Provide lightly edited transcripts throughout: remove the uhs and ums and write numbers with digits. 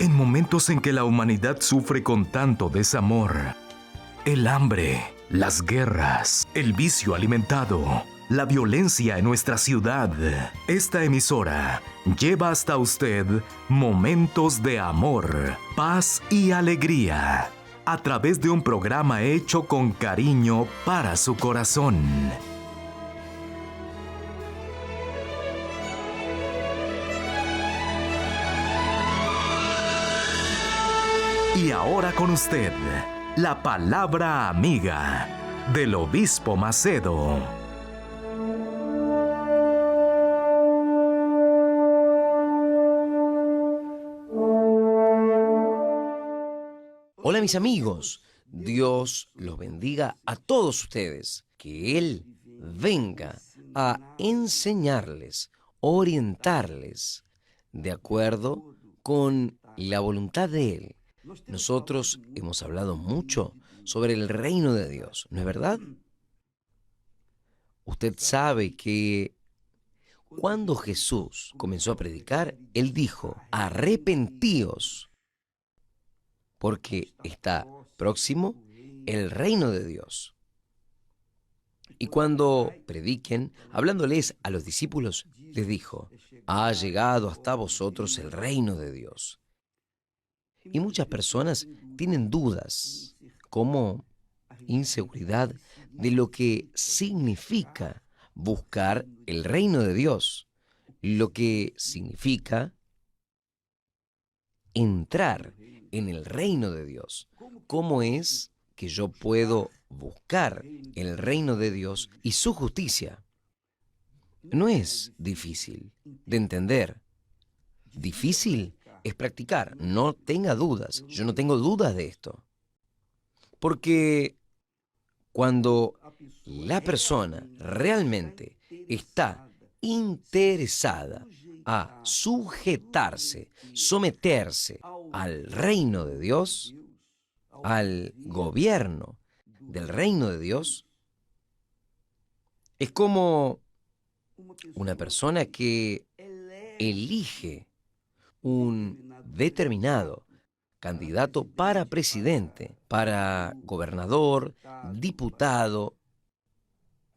En momentos en que la humanidad sufre con tanto desamor, el hambre, las guerras, el vicio alimentado, la violencia en nuestra ciudad, esta emisora lleva hasta usted momentos de amor, paz y alegría, a través de un programa hecho con cariño para su corazón. Y ahora con usted, la palabra amiga del Obispo Macedo. Hola mis amigos, Dios los bendiga a todos ustedes, que Él venga a enseñarles, orientarles, de acuerdo con la voluntad de Él. Nosotros hemos hablado mucho sobre el reino de Dios, ¿no es verdad? Usted sabe que cuando Jesús comenzó a predicar, Él dijo, arrepentíos, porque está próximo el reino de Dios. Y cuando prediquen, hablándoles a los discípulos, les dijo, ha llegado hasta vosotros el reino de Dios. Y muchas personas tienen dudas, como inseguridad de lo que significa buscar el reino de Dios, lo que significa entrar en el reino de Dios. ¿Cómo es que yo puedo buscar el reino de Dios y su justicia? No es difícil de entender. Difícil es practicar. No tenga dudas. Yo no tengo dudas de esto. Porque cuando la persona realmente está interesada a sujetarse, someterse al reino de Dios, al gobierno del reino de Dios, es como una persona que elige un determinado candidato para presidente, para gobernador, diputado,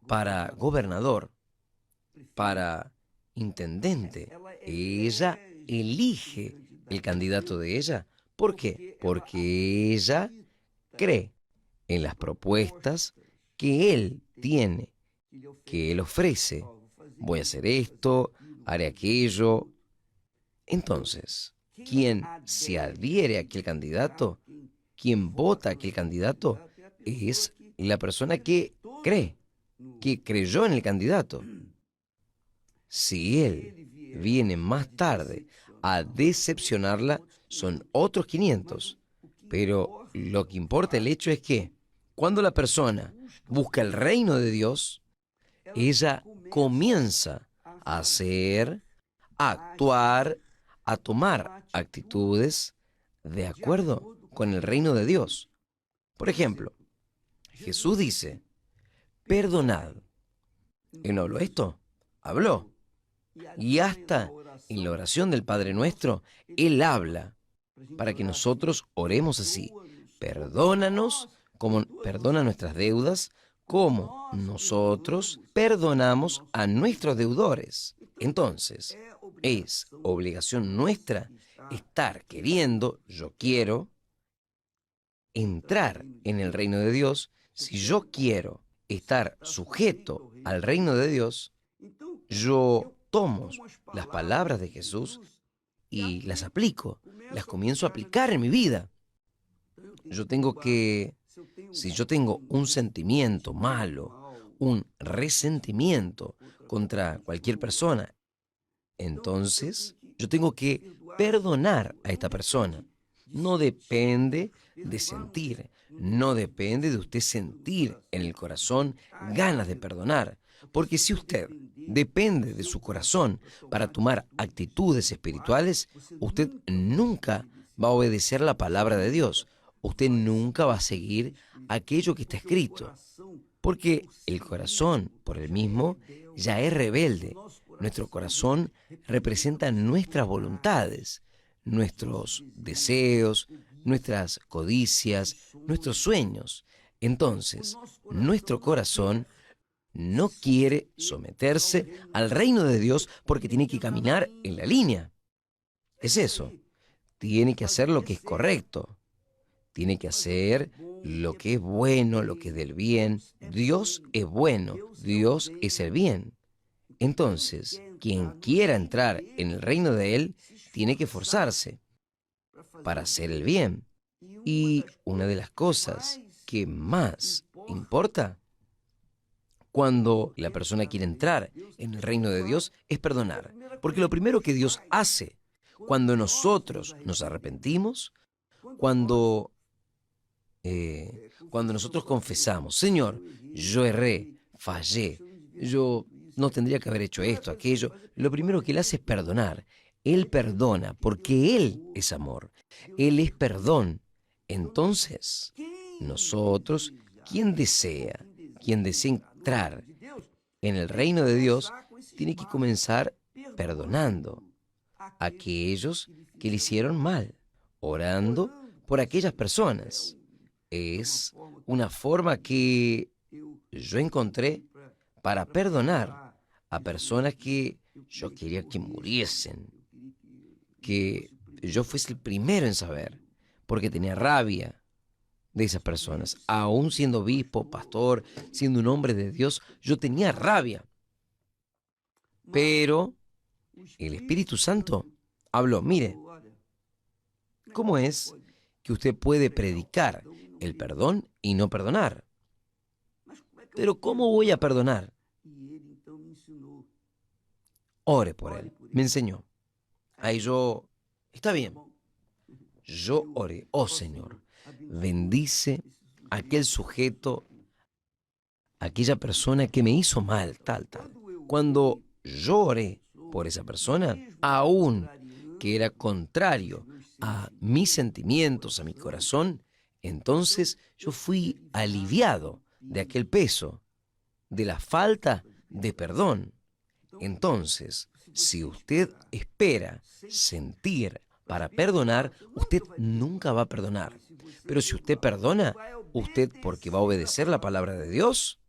para gobernador, para intendente. Ella elige el candidato de ella. ¿Por qué? Porque ella cree en las propuestas que él tiene, que él ofrece. Voy a hacer esto, haré aquello. Entonces, quien se adhiere a aquel candidato, quien vota a aquel candidato, es la persona que cree, que creyó en el candidato. Si él viene más tarde a decepcionarla, son otros 500. Pero lo que importa el hecho es que cuando la persona busca el reino de Dios, ella comienza a hacer, a actuar, a tomar actitudes de acuerdo con el reino de Dios. Por ejemplo, Jesús dice, perdonad. ¿Y no habló esto? Habló. Y hasta en la oración del Padre Nuestro, Él habla para que nosotros oremos así. Perdónanos, como perdona nuestras deudas, como nosotros perdonamos a nuestros deudores. Entonces, es obligación nuestra estar queriendo, yo quiero, entrar en el reino de Dios. Si yo quiero estar sujeto al reino de Dios, yo tomo las palabras de Jesús y las aplico, las comienzo a aplicar en mi vida. Yo tengo que, si yo tengo un sentimiento malo, un resentimiento contra cualquier persona, entonces yo tengo que perdonar a esta persona. No depende de sentir, no depende de usted sentir en el corazón ganas de perdonar, porque si usted depende de su corazón para tomar actitudes espirituales, usted nunca va a obedecer la palabra de Dios. Usted nunca va a seguir aquello que está escrito, porque el corazón, por el mismo, ya es rebelde. Nuestro corazón representa nuestras voluntades, nuestros deseos, nuestras codicias, nuestros sueños. Entonces, nuestro corazón no quiere someterse al reino de Dios porque tiene que caminar en la línea. Es eso. Tiene que hacer lo que es correcto. Tiene que hacer lo que es bueno, lo que es del bien. Dios es bueno. Dios es el bien. Entonces, quien quiera entrar en el reino de Él, tiene que esforzarse para hacer el bien. Y una de las cosas que más importa cuando la persona quiere entrar en el reino de Dios es perdonar. Porque lo primero que Dios hace cuando nosotros nos arrepentimos, cuando nosotros confesamos, Señor, yo erré, fallé, yo no tendría que haber hecho esto, aquello, lo primero que Él hace es perdonar. Él perdona porque Él es amor. Él es perdón. Entonces, nosotros, quien desea entrar en el reino de Dios, tiene que comenzar perdonando a aquellos que le hicieron mal, orando por aquellas personas. Es una forma que yo encontré para perdonar a personas que yo quería que muriesen, que yo fuese el primero en saber, porque tenía rabia de esas personas. Aún siendo obispo, pastor, siendo un hombre de Dios, yo tenía rabia. Pero el Espíritu Santo habló, mire, ¿cómo es que usted puede predicar el perdón y no perdonar? Pero ¿cómo voy a perdonar? Ore por él. Me enseñó. Ahí está bien. Yo oré, oh Señor, bendice a aquel sujeto, a aquella persona que me hizo mal, tal. Cuando yo oré por esa persona, aún que era contrario a mis sentimientos, a mi corazón, entonces yo fui aliviado de aquel peso, de la falta de perdón. Entonces, si usted espera sentir para perdonar, usted nunca va a perdonar. Pero si usted perdona, usted porque va a obedecer la palabra de Dios,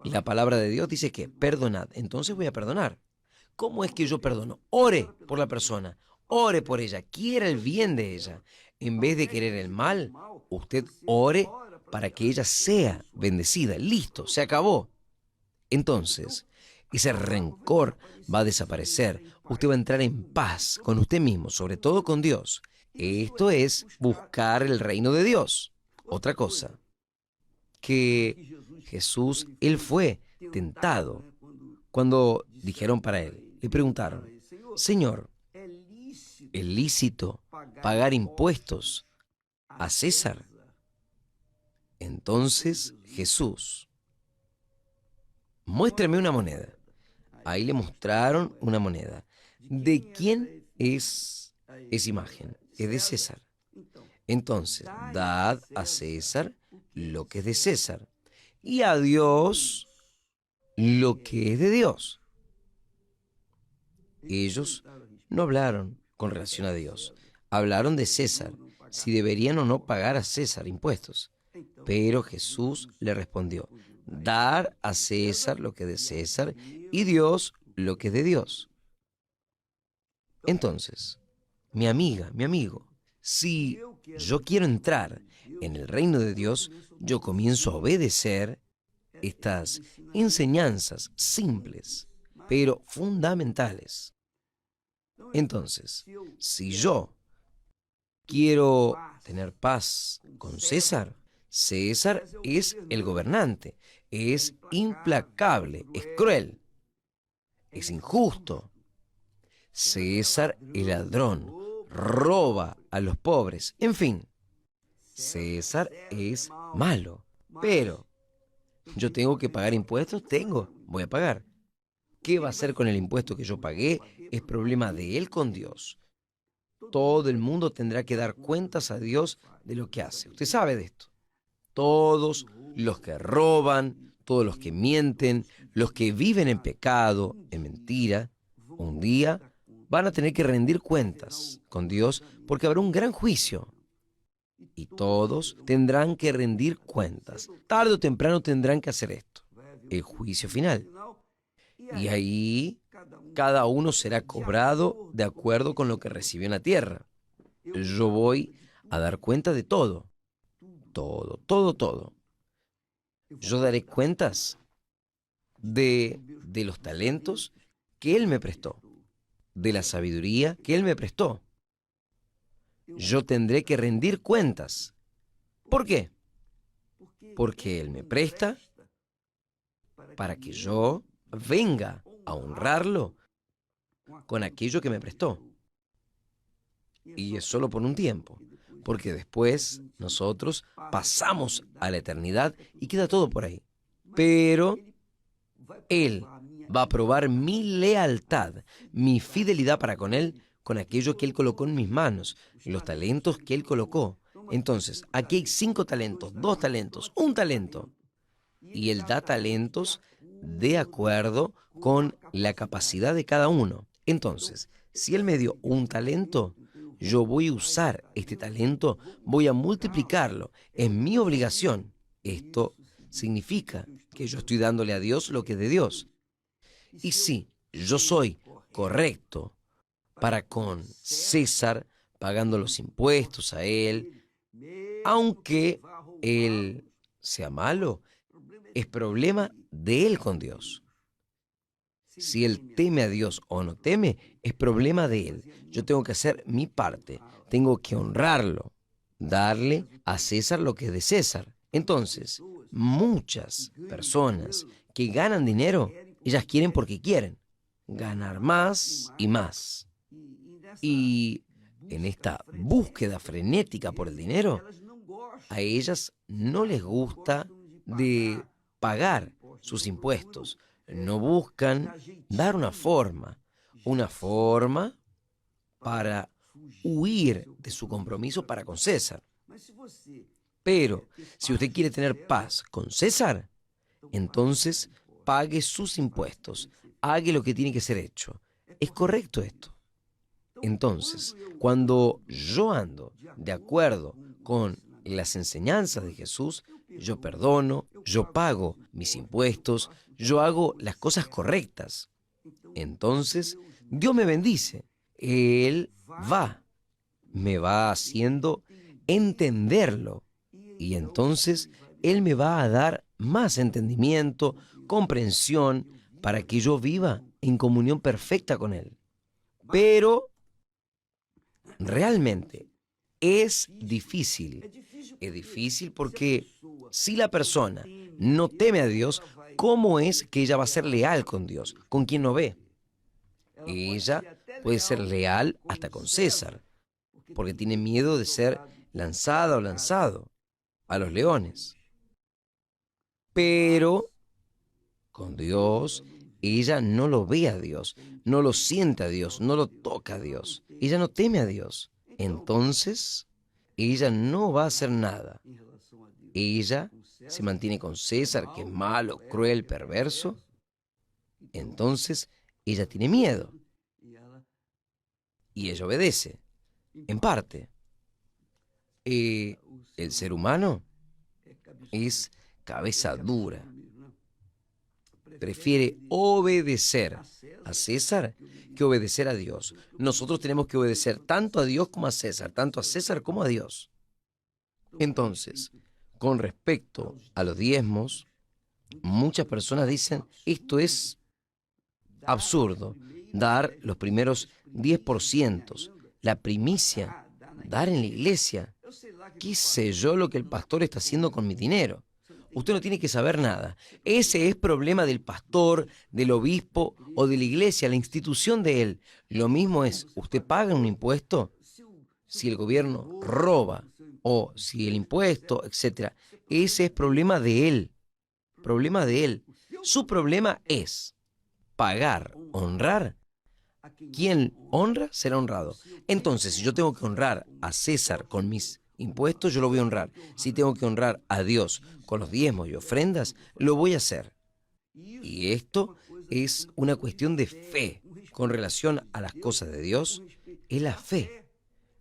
la palabra de Dios dice que perdonad, entonces voy a perdonar. ¿Cómo es que yo perdono? Ore por la persona, ore por ella, quiera el bien de ella. En vez de querer el mal, usted ore para que ella sea bendecida. Listo, se acabó. Entonces, ese rencor va a desaparecer. Usted va a entrar en paz con usted mismo, sobre todo con Dios. Esto es buscar el reino de Dios. Otra cosa, que Jesús, Él fue tentado. Cuando dijeron para Él, le preguntaron, Señor, ¿es lícito pagar impuestos a César? Entonces Jesús, muéstrame una moneda. Ahí le mostraron una moneda. ¿De quién es esa imagen? Es de César. Entonces, dad a César lo que es de César y a Dios lo que es de Dios. Ellos no hablaron con relación a Dios. Hablaron de César, si deberían o no pagar a César impuestos. Pero Jesús le respondió, dar a César lo que es de César y Dios lo que es de Dios. Entonces, mi amiga, mi amigo, si yo quiero entrar en el reino de Dios, yo comienzo a obedecer estas enseñanzas simples, pero fundamentales. Entonces, si yo quiero tener paz con César, César es el gobernante, es implacable, es cruel, es injusto. César el ladrón, roba a los pobres, en fin, César es malo, pero yo tengo que pagar impuestos, voy a pagar. ¿Qué va a hacer con el impuesto que yo pagué? Es problema de él con Dios. Todo el mundo tendrá que dar cuentas a Dios de lo que hace. Usted sabe de esto. Todos los que roban, todos los que mienten, los que viven en pecado, en mentira, un día van a tener que rendir cuentas con Dios porque habrá un gran juicio. Y todos tendrán que rendir cuentas. Tarde o temprano tendrán que hacer esto. El juicio final. Y ahí cada uno será cobrado de acuerdo con lo que recibió en la tierra. Yo voy a dar cuenta de todo. Todo, todo, todo. Yo daré cuentas de los talentos que Él me prestó, de la sabiduría que Él me prestó. Yo tendré que rendir cuentas. ¿Por qué? Porque Él me presta para que yo venga a honrarlo con aquello que me prestó. Y es solo por un tiempo, porque después nosotros pasamos a la eternidad y queda todo por ahí. Pero Él va a probar mi lealtad, mi fidelidad para con Él, con aquello que Él colocó en mis manos, los talentos que Él colocó. Entonces, aquí hay 5 talentos, 2 talentos, 1 talento. Y Él da talentos de acuerdo con la capacidad de cada uno. Entonces, si Él me dio 1 talento, yo voy a usar este talento, voy a multiplicarlo. Es mi obligación. Esto significa que yo estoy dándole a Dios lo que es de Dios. Y si yo soy correcto para con César, pagando los impuestos a él, aunque él sea malo, es problema de él con Dios. Si él teme a Dios o no teme, es problema de él. Yo tengo que hacer mi parte, tengo que honrarlo, darle a César lo que es de César. Entonces, muchas personas que ganan dinero, ellas quieren porque quieren ganar más y más. Y en esta búsqueda frenética por el dinero, a ellas no les gusta de pagar sus impuestos. No buscan dar una forma para huir de su compromiso para con César. Pero si usted quiere tener paz con César, entonces pague sus impuestos, haga lo que tiene que ser hecho. ¿Es correcto esto? Entonces, cuando yo ando de acuerdo con las enseñanzas de Jesús, yo perdono, yo pago mis impuestos, yo hago las cosas correctas. Entonces, Dios me bendice. Él me va haciendo entenderlo. Y entonces, Él me va a dar más entendimiento, comprensión, para que yo viva en comunión perfecta con Él. Pero realmente es difícil. Es difícil porque si la persona no teme a Dios, ¿cómo es que ella va a ser leal con Dios? ¿Con quien no ve? Ella puede ser leal hasta con César, porque tiene miedo de ser lanzada o lanzado a los leones. Pero con Dios, ella no lo ve a Dios, no lo siente a Dios, no lo toca a Dios. Ella no teme a Dios. Entonces, ella no va a hacer nada. Ella se mantiene con César, que es malo, cruel, perverso. Entonces, ella tiene miedo. Y ella obedece, en parte. El ser humano es cabeza dura. Prefiere obedecer a César que obedecer a Dios. Nosotros tenemos que obedecer tanto a Dios como a César, tanto a César como a Dios. Entonces, con respecto a los diezmos, muchas personas dicen, esto es absurdo, dar los primeros 10%, la primicia, dar en la iglesia. ¿Qué sé yo lo que el pastor está haciendo con mi dinero? Usted no tiene que saber nada. Ese es problema del pastor, del obispo o de la iglesia, la institución de él. Lo mismo es, usted paga un impuesto, si el gobierno roba o si el impuesto, etc. Ese es problema de él. Problema de él. Su problema es pagar, honrar. Quien honra será honrado. Entonces, si yo tengo que honrar a César con mis impuestos, yo lo voy a honrar. Si tengo que honrar a Dios con los diezmos y ofrendas, lo voy a hacer. Y esto es una cuestión de fe, con relación a las cosas de Dios es la fe.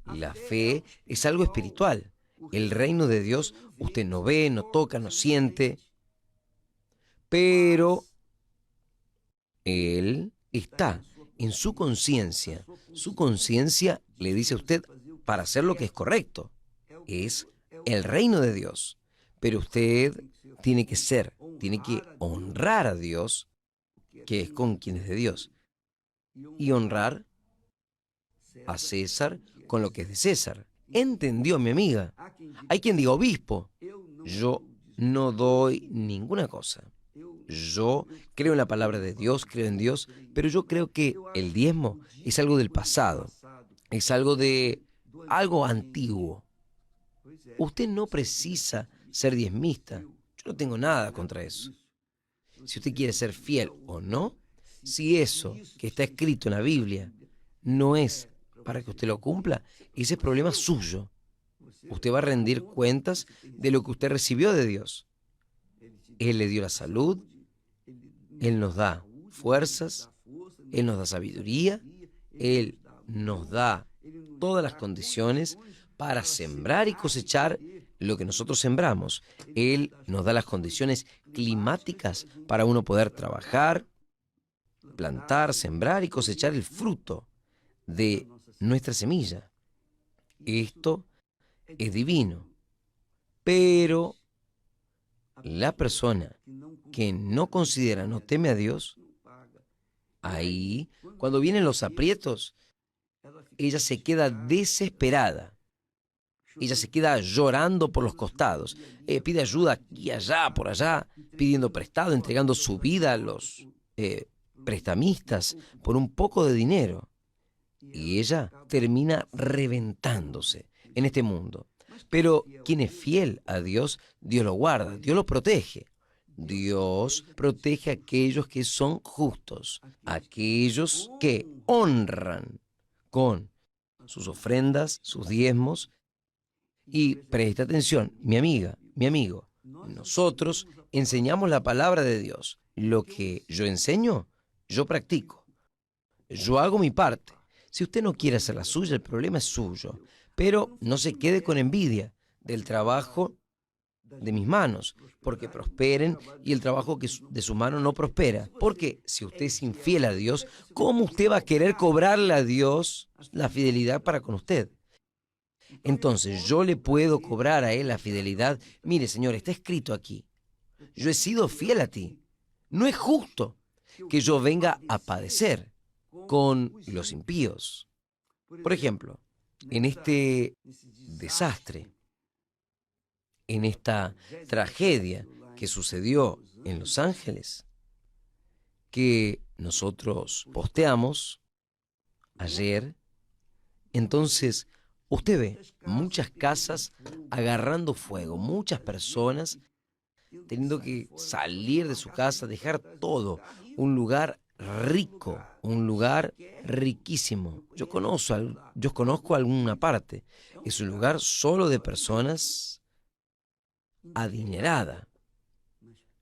La fe es algo espiritual. El reino de Dios usted no ve, no toca, no siente, pero Él está en su conciencia. Su conciencia le dice a usted para hacer lo que es correcto. Es el reino de Dios. Pero usted tiene que honrar a Dios, que es con quien es de Dios, y honrar a César con lo que es de César. ¿Entendió, mi amiga? Hay quien diga obispo. Yo no doy ninguna cosa. Yo creo en la palabra de Dios, creo en Dios, pero yo creo que el diezmo es algo del pasado, es algo antiguo. Usted no precisa ser diezmista. Yo no tengo nada contra eso. Si usted quiere ser fiel o no, si eso que está escrito en la Biblia no es para que usted lo cumpla, ese es problema suyo. Usted va a rendir cuentas de lo que usted recibió de Dios. Él le dio la salud, Él nos da fuerzas, Él nos da sabiduría, Él nos da todas las condiciones para sembrar y cosechar lo que nosotros sembramos. Él nos da las condiciones climáticas para uno poder trabajar, plantar, sembrar y cosechar el fruto de nuestra semilla. Esto es divino. Pero la persona que no considera, no teme a Dios, ahí, cuando vienen los aprietos, ella se queda desesperada. Ella se queda llorando por los costados. Pide ayuda aquí, allá, por allá, pidiendo prestado, entregando su vida a los prestamistas por un poco de dinero. Y ella termina reventándose en este mundo. Pero quien es fiel a Dios, Dios lo guarda, Dios lo protege. Dios protege a aquellos que son justos, aquellos que honran con sus ofrendas, sus diezmos. Y presta atención, mi amiga, mi amigo, nosotros enseñamos la palabra de Dios. Lo que yo enseño, yo practico. Yo hago mi parte. Si usted no quiere hacer la suya, el problema es suyo. Pero no se quede con envidia del trabajo de mis manos, porque prosperen y el trabajo de su mano no prospera. Porque si usted es infiel a Dios, ¿cómo usted va a querer cobrarle a Dios la fidelidad para con usted? Entonces, yo le puedo cobrar a Él la fidelidad. Mire, Señor, está escrito aquí. Yo he sido fiel a ti. No es justo que yo venga a padecer con los impíos. Por ejemplo, en este desastre, en esta tragedia que sucedió en Los Ángeles, que nosotros posteamos ayer, entonces usted ve muchas casas agarrando fuego, muchas personas teniendo que salir de su casa, dejar todo, un lugar rico, un lugar riquísimo. Yo conozco alguna parte. Es un lugar solo de personas adineradas.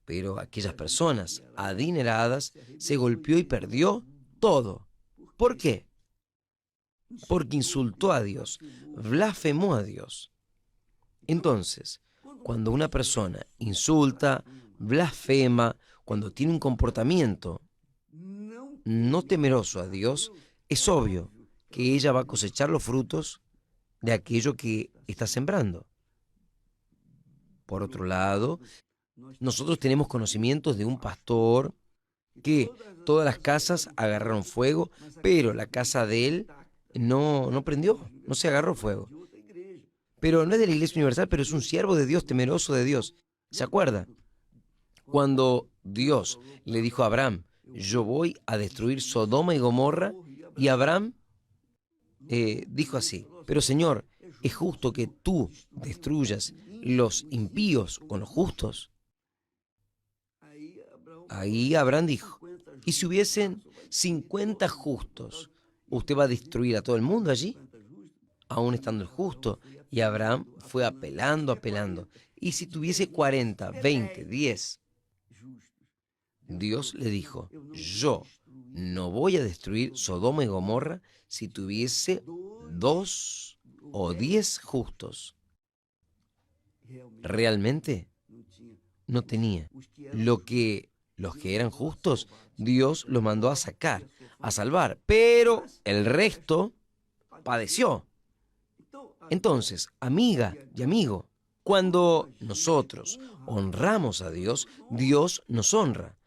Pero aquellas personas adineradas se golpeó y perdió todo. ¿Por qué? Porque insultó a Dios, blasfemó a Dios. Entonces, cuando una persona insulta, blasfema, cuando tiene un comportamiento no temeroso a Dios, es obvio que ella va a cosechar los frutos de aquello que está sembrando. Por otro lado, nosotros tenemos conocimientos de un pastor que todas las casas agarraron fuego, pero la casa de él no prendió, no se agarró fuego. Pero no es de la Iglesia Universal, pero es un siervo de Dios, temeroso de Dios. ¿Se acuerda? Cuando Dios le dijo a Abraham, yo voy a destruir Sodoma y Gomorra, y Abraham dijo así, pero Señor, ¿es justo que tú destruyas los impíos con los justos? Ahí Abraham dijo, ¿y si hubiesen 50 justos, usted va a destruir a todo el mundo allí? Aún estando el justo. Y Abraham fue apelando. ¿Y si tuviese 40, 20, 10? Dios le dijo, yo no voy a destruir Sodoma y Gomorra si tuviese 2 o 10 justos. Realmente no tenía. Los que eran justos, Dios los mandó a sacar, a salvar, pero el resto padeció. Entonces, amiga y amigo, cuando nosotros honramos a Dios, Dios nos honra.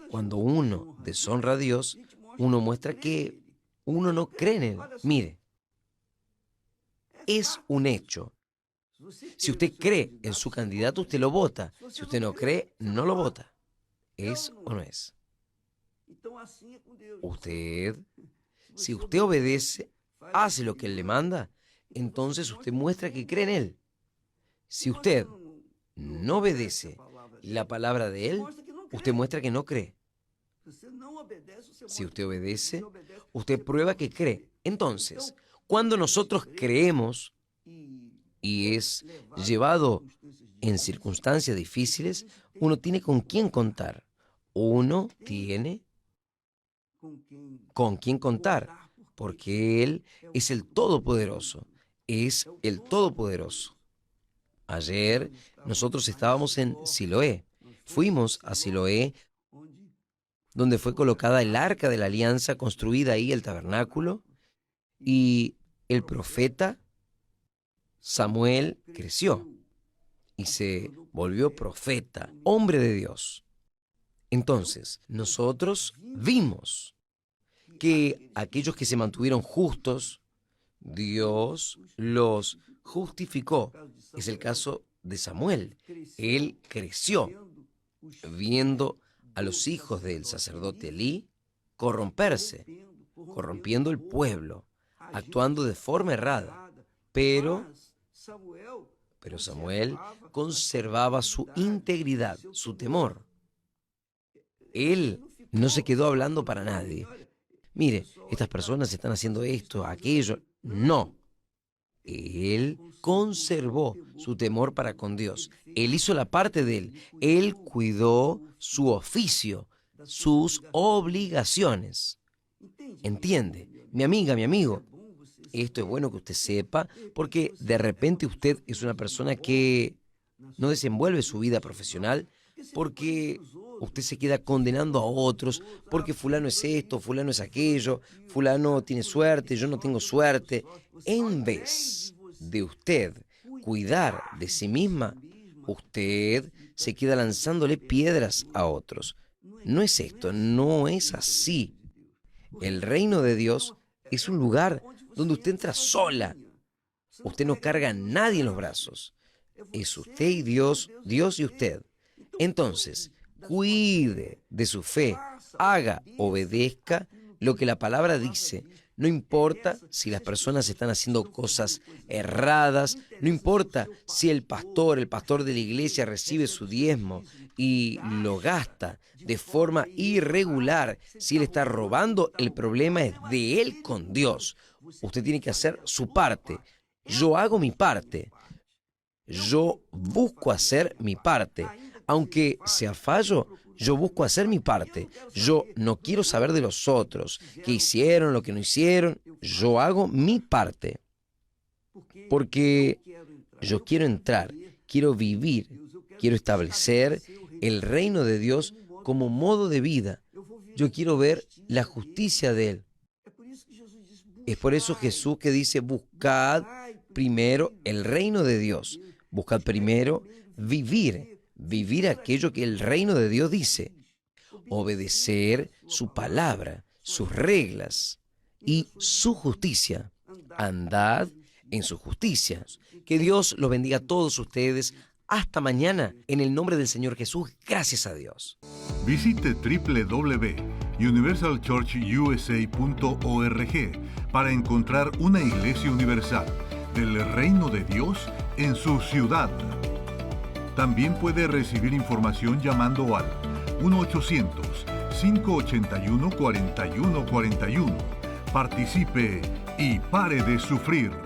Cuando uno deshonra a Dios, uno muestra que uno no cree en Él. Mire, es un hecho. Si usted cree en su candidato, usted lo vota. Si usted no cree, no lo vota. ¿Es o no es? Si usted obedece, hace lo que Él le manda, entonces usted muestra que cree en Él. Si usted no obedece la palabra de Él, usted muestra que no cree. Si usted obedece, usted prueba que cree. Entonces, cuando nosotros creemos y es llevado en circunstancias difíciles, uno tiene con quién contar. Uno tiene con quién contar, porque Él es el Todopoderoso. Es el Todopoderoso. Ayer nosotros estábamos en Siloé. Fuimos a Siloé, donde fue colocada el arca de la alianza, construida ahí el tabernáculo, y el profeta Samuel creció y se volvió profeta, hombre de Dios. Entonces, nosotros vimos que aquellos que se mantuvieron justos, Dios los justificó. Es el caso de Samuel. Él creció viendo a los hijos del sacerdote Elí corromperse, corrompiendo el pueblo, actuando de forma errada. Pero Samuel conservaba su integridad, su temor. Él no se quedó hablando para nadie. Mire, estas personas están haciendo esto, aquello. No. Él conservó su temor para con Dios. Él hizo la parte de él. Él cuidó su oficio, sus obligaciones. ¿Entiende? Mi amiga, mi amigo, esto es bueno que usted sepa, porque de repente usted es una persona que no desenvuelve su vida profesional porque usted se queda condenando a otros, porque fulano es esto, fulano es aquello, fulano tiene suerte, yo no tengo suerte. En vez de usted cuidar de sí misma, usted se queda lanzándole piedras a otros. No es esto, no es así. El reino de Dios es un lugar donde usted entra sola. Usted no carga a nadie en los brazos. Es usted y Dios, Dios y usted. Entonces, cuide de su fe, haga, obedezca lo que la palabra dice. No importa si las personas están haciendo cosas erradas, no importa si el pastor de la iglesia recibe su diezmo y lo gasta de forma irregular, si él está robando, el problema es de él con Dios. Usted tiene que hacer su parte. Yo hago mi parte. Yo busco hacer mi parte. Aunque sea fallo, yo busco hacer mi parte. Yo no quiero saber de los otros, qué hicieron, lo que no hicieron. Yo hago mi parte. Porque yo quiero entrar, quiero vivir, quiero establecer el reino de Dios como modo de vida. Yo quiero ver la justicia de Él. Es por eso Jesús que dice, buscad primero el reino de Dios. Buscad primero vivir aquello que el reino de Dios dice, obedecer su palabra, sus reglas y su justicia. Andad en su justicia. Que Dios los bendiga a todos ustedes. Hasta mañana, en el nombre del Señor Jesús. Gracias a Dios. Visite www.universalchurchusa.org para encontrar una iglesia universal del reino de Dios en su ciudad. También puede recibir información llamando al 1-800-581-4141. Participe y pare de sufrir.